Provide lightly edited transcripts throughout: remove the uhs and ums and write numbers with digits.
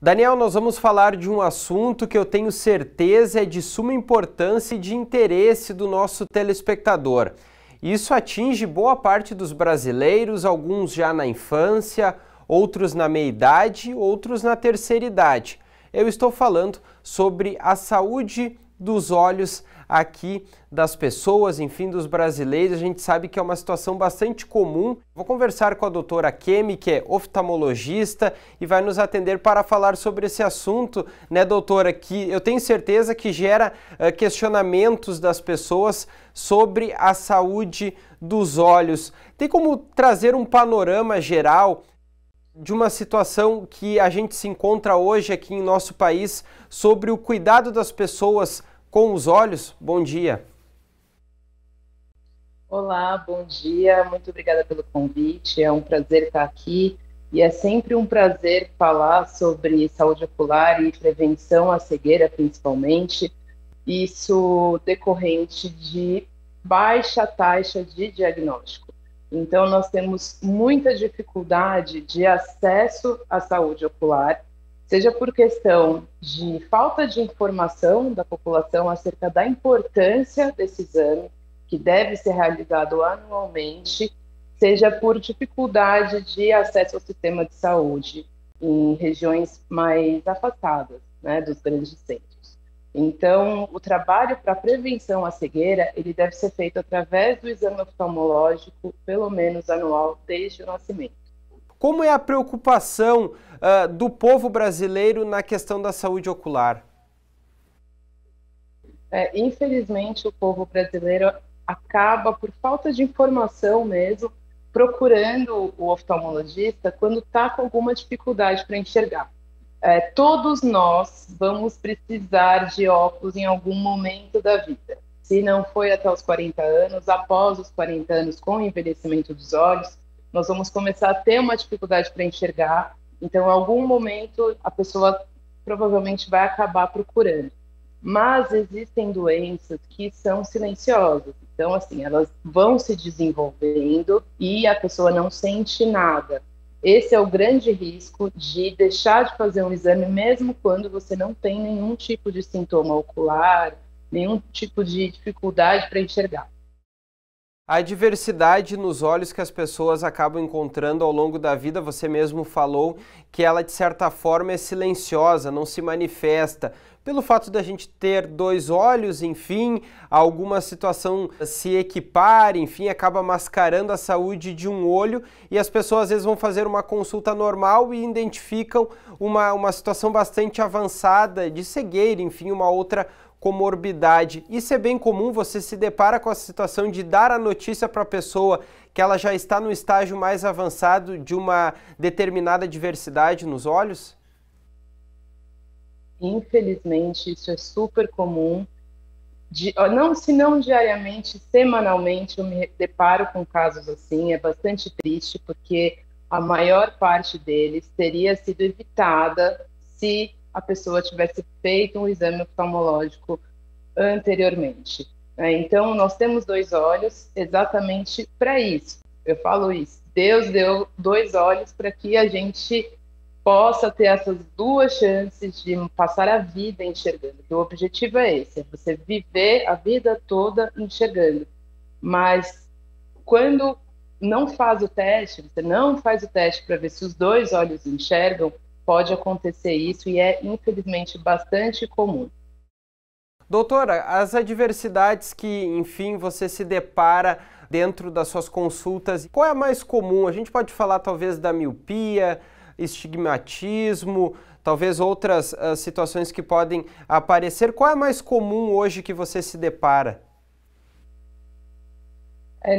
Daniel, nós vamos falar de um assunto que eu tenho certeza é de suma importância e de interesse do nosso telespectador. Isso atinge boa parte dos brasileiros, alguns já na infância, outros na meia-idade, outros na terceira idade. Eu estou falando sobre a saúde dos olhos aqui das pessoas, enfim, dos brasileiros. A gente sabe que é uma situação bastante comum. Vou conversar com a doutora Kemi, que é oftalmologista e vai nos atender para falar sobre esse assunto, né, doutora, que eu tenho certeza que gera questionamentos das pessoas sobre a saúde dos olhos. Tem como trazer um panorama geral de uma situação que a gente se encontra hoje aqui em nosso país sobre o cuidado das pessoas com os olhos? Bom dia. Olá, bom dia. Muito obrigada pelo convite. É um prazer estar aqui e é sempre um prazer falar sobre saúde ocular e prevenção à cegueira, principalmente. Isso decorrente de baixa taxa de diagnóstico. Então, nós temos muita dificuldade de acesso à saúde ocular, seja por questão de falta de informação da população acerca da importância desse exame, que deve ser realizado anualmente, seja por dificuldade de acesso ao sistema de saúde em regiões mais afastadas, né, dos grandes centros. Então, o trabalho para a prevenção à cegueira, ele deve ser feito através do exame oftalmológico, pelo menos anual, desde o nascimento. Como é a preocupação do povo brasileiro na questão da saúde ocular? Infelizmente, o povo brasileiro acaba, por falta de informação mesmo, procurando o oftalmologista quando está com alguma dificuldade para enxergar. Todos nós vamos precisar de óculos em algum momento da vida. Se não foi até os 40 anos, após os 40 anos, com o envelhecimento dos olhos, nós vamos começar a ter uma dificuldade para enxergar. Então, em algum momento, a pessoa provavelmente vai acabar procurando. Mas existem doenças que são silenciosas. Então, assim, elas vão se desenvolvendo e a pessoa não sente nada. Esse é o grande risco de deixar de fazer um exame mesmo quando você não tem nenhum tipo de sintoma ocular, nenhum tipo de dificuldade para enxergar. A diversidade nos olhos que as pessoas acabam encontrando ao longo da vida, você mesmo falou que ela de certa forma é silenciosa, não se manifesta. Pelo fato da gente ter dois olhos, enfim, alguma situação se equipar, enfim, acaba mascarando a saúde de um olho e as pessoas às vezes vão fazer uma consulta normal e identificam uma situação bastante avançada de cegueira, enfim, uma outra comorbidade. Isso é bem comum, você se depara com a situação de dar a notícia para a pessoa que ela já está no estágio mais avançado de uma determinada diversidade nos olhos? Infelizmente, isso é super comum. Não, se não diariamente, semanalmente, eu me deparo com casos assim. É bastante triste, porque a maior parte deles teria sido evitada se a pessoa tivesse feito um exame oftalmológico anteriormente. Então, nós temos dois olhos exatamente para isso. Eu falo isso. Deus deu dois olhos para que a gente possa ter essas duas chances de passar a vida enxergando. O objetivo é esse, é você viver a vida toda enxergando. Mas quando não faz o teste, você não faz o teste para ver se os dois olhos enxergam, pode acontecer isso e é, infelizmente, bastante comum. Doutora, as adversidades que, enfim, você se depara dentro das suas consultas, qual é a mais comum? A gente pode falar talvez da miopia, estigmatismo, talvez outras situações que podem aparecer. Qual é a mais comum hoje que você se depara?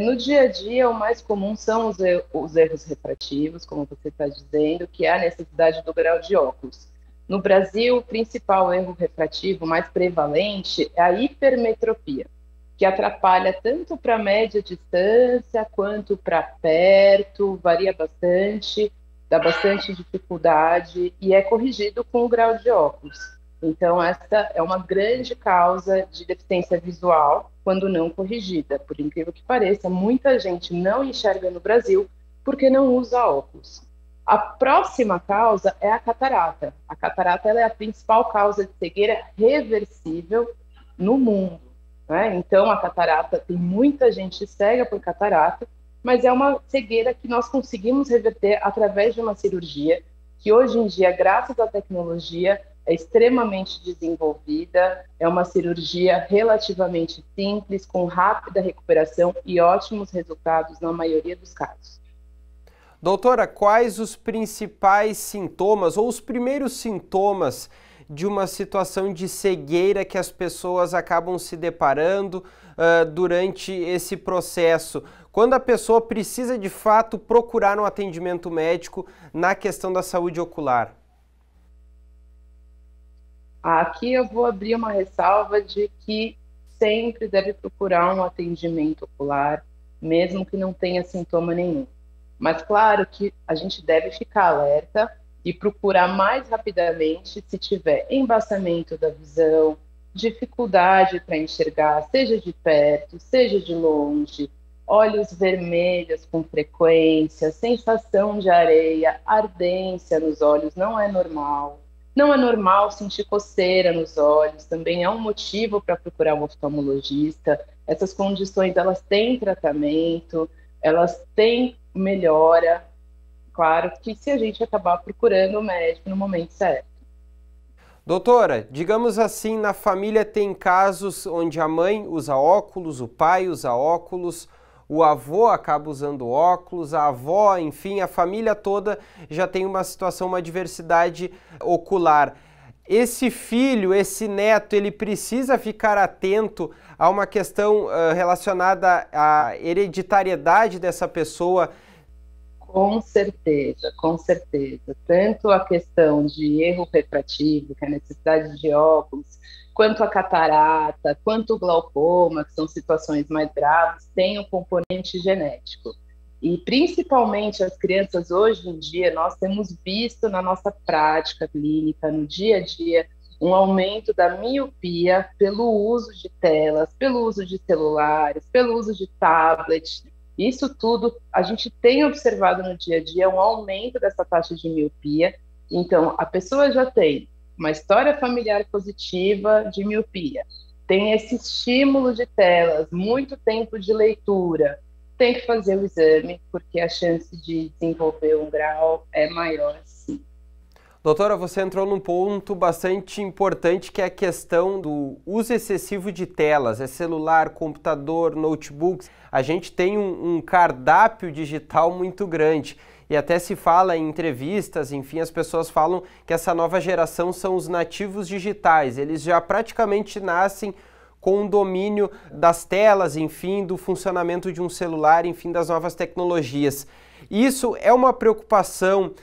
No dia a dia, o mais comum são os erros refrativos, como você está dizendo, que é a necessidade do grau de óculos. No Brasil, o principal erro refrativo mais prevalente é a hipermetropia, que atrapalha tanto para média distância quanto para perto, varia bastante, dá bastante dificuldade e é corrigido com o grau de óculos. Então, essa é uma grande causa de deficiência visual quando não corrigida. Por incrível que pareça, muita gente não enxerga no Brasil porque não usa óculos. A próxima causa é a catarata. A catarata ela é a principal causa de cegueira reversível no mundo, né? Então, a catarata, tem muita gente cega por catarata, mas é uma cegueira que nós conseguimos reverter através de uma cirurgia, que hoje em dia, graças à tecnologia, é extremamente desenvolvida, é uma cirurgia relativamente simples, com rápida recuperação e ótimos resultados na maioria dos casos. Doutora, quais os principais sintomas ou os primeiros sintomas de uma situação de cegueira que as pessoas acabam se deparando durante esse processo? Quando a pessoa precisa de fato procurar um atendimento médico na questão da saúde ocular? Aqui eu vou abrir uma ressalva de que sempre deve procurar um atendimento ocular, mesmo que não tenha sintoma nenhum. Mas claro que a gente deve ficar alerta e procurar mais rapidamente se tiver embaçamento da visão, dificuldade para enxergar, seja de perto, seja de longe, olhos vermelhos com frequência, sensação de areia, ardência nos olhos, não é normal. Não é normal sentir coceira nos olhos, também é um motivo para procurar um oftalmologista. Essas condições, elas têm tratamento, elas têm melhora, claro que se a gente acabar procurando o médico no momento certo. Doutora, digamos assim, na família tem casos onde a mãe usa óculos, o pai usa óculos, o avô acaba usando óculos, a avó, enfim, a família toda já tem uma situação, uma diversidade ocular. Esse filho, esse neto, ele precisa ficar atento a uma questão relacionada à hereditariedade dessa pessoa? Com certeza, com certeza. Tanto a questão de erro refrativo, que é a necessidade de óculos, quanto a catarata, quanto o glaucoma, que são situações mais graves, tem um componente genético. E principalmente as crianças hoje em dia, nós temos visto na nossa prática clínica, no dia a dia, um aumento da miopia pelo uso de telas, pelo uso de celulares, pelo uso de tablets. Isso tudo a gente tem observado no dia a dia, um aumento dessa taxa de miopia. Então, a pessoa já tem uma história familiar positiva de miopia, tem esse estímulo de telas, muito tempo de leitura, tem que fazer o exame, porque a chance de desenvolver um grau é maior, sim. Doutora, você entrou num ponto bastante importante, que é a questão do uso excessivo de telas, é celular, computador, notebooks. A gente tem um cardápio digital muito grande e até se fala em entrevistas, enfim, as pessoas falam que essa nova geração são os nativos digitais, eles já praticamente nascem com o domínio das telas, enfim, do funcionamento de um celular, enfim, das novas tecnologias. Isso é uma preocupação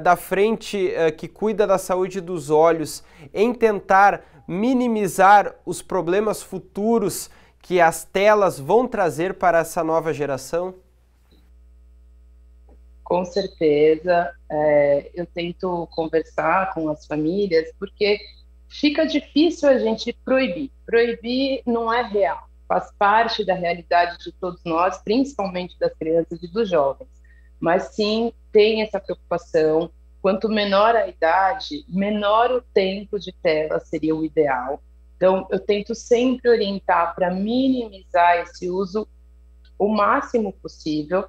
da frente que cuida da saúde dos olhos em tentar minimizar os problemas futuros que as telas vão trazer para essa nova geração? Com certeza, eu tento conversar com as famílias, porque fica difícil a gente proibir. Proibir não é real, faz parte da realidade de todos nós, principalmente das crianças e dos jovens. Mas sim, tem essa preocupação. Quanto menor a idade, menor o tempo de tela seria o ideal. Então, eu tento sempre orientar para minimizar esse uso o máximo possível,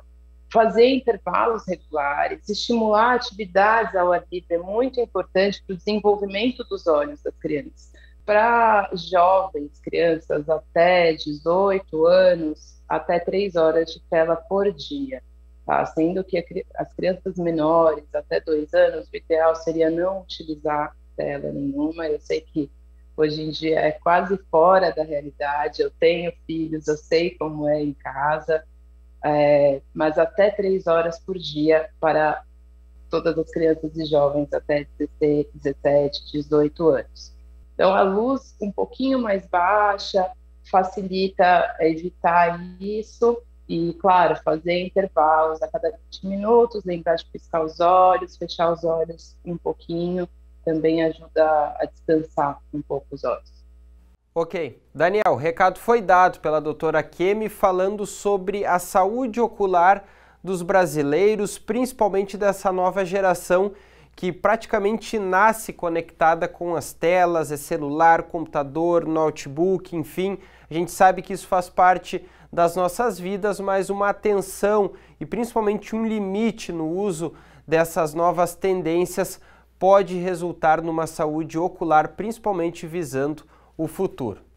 fazer intervalos regulares, estimular atividades ao ar livre é muito importante para o desenvolvimento dos olhos das crianças. Para jovens, crianças até 18 anos, até 3 horas de tela por dia. Tá? Sendo que as crianças menores, até 2 anos, o ideal seria não utilizar tela nenhuma. Eu sei que hoje em dia é quase fora da realidade, eu tenho filhos, eu sei como é em casa, mas até 3 horas por dia para todas as crianças e jovens até 16, 17, 18 anos. Então, a luz um pouquinho mais baixa facilita evitar isso. E, claro, fazer intervalos a cada 20 minutos, lembrar de piscar os olhos, fechar os olhos um pouquinho, também ajuda a descansar um pouco os olhos. Ok. Daniel, o recado foi dado pela doutora Kemi falando sobre a saúde ocular dos brasileiros, principalmente dessa nova geração que praticamente nasce conectada com as telas, é celular, computador, notebook, enfim. A gente sabe que isso faz parte das nossas vidas, mas uma atenção e principalmente um limite no uso dessas novas tendências pode resultar numa saúde ocular, principalmente visando o futuro.